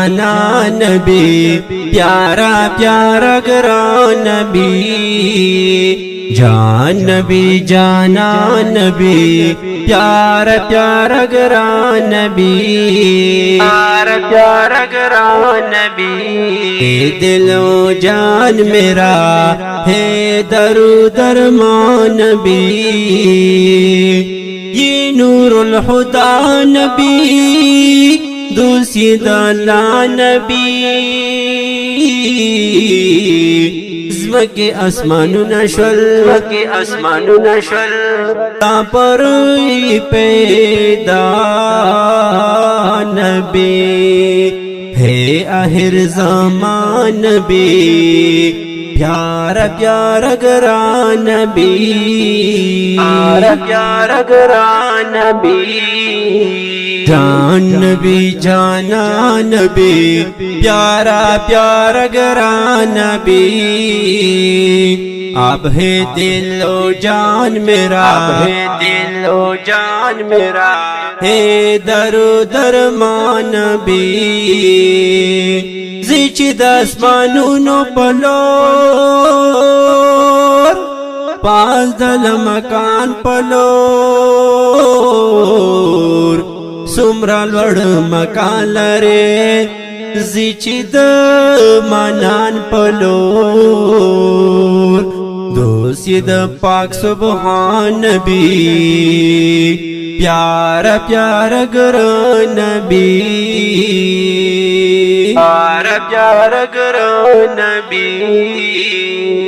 जाना नबी, प्यारा प्यारा गरा नबी, जान नबी जाना नबी, प्यारा प्यारा गरा नबी, प्यारा प्यारा गरा नबी। दिलो जान मेरा है दरूदर नबी, ये नूरुल हुदा नबी, दूसिदला नबी, के आसमानु नशल के आसमानु नशल पर पैदा नबी है आखिर ज़मान नबी, प्यारा प्यारा गरा नबी, प्यारा प्यारा गरा नबी, जान नबी जाना नबी, प्यारा प्यारा गरा नबी, आप है दिलो जान मेरा, आप है दिलो जान मेरा, है दरो दरमान नबी, जिचिद आसमानु नो पलोर, पास दल मकान पलोर, सुमरा लड़ मकान रे, जिचिद मनान पलोर, दोसिद पाक सुबहान नबी, प्यारा प्यारा गरा नबी, प्यारा प्यारा गरा नबी,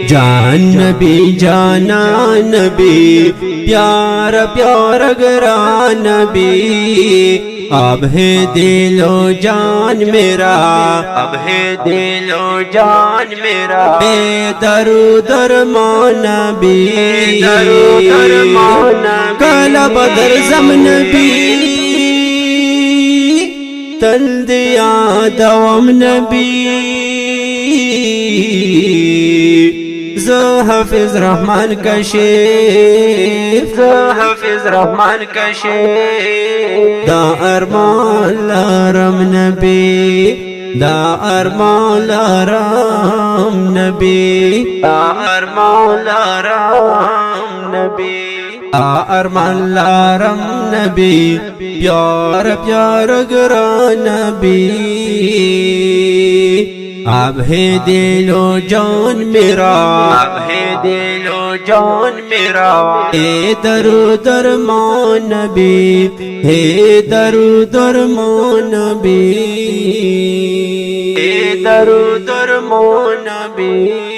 जान नबी जाना नबी, प्यारा प्यारा गरा नबी, अब है दिलो जान मेरा, अब है दिलो जान मेरा, बेदरूदर नबी, बेदरूदर नबी, काला बदर ज़म नबी, तल दिया दवम नबी, हाफिज रहमान का शेर, हाफिज रहमान का शेर, दा अरमान लारम नबी, दा अरमान लारम नबी, दा अरमान लारम नबी, दा अरमान लारम नबी, प्यार प्यार गरा नबी, अब है दिलो जान मेरा, अब है दिलो जान मेरा, हे दरूदर नबी, हे दरूदर नबी, हे दरूदर नबी।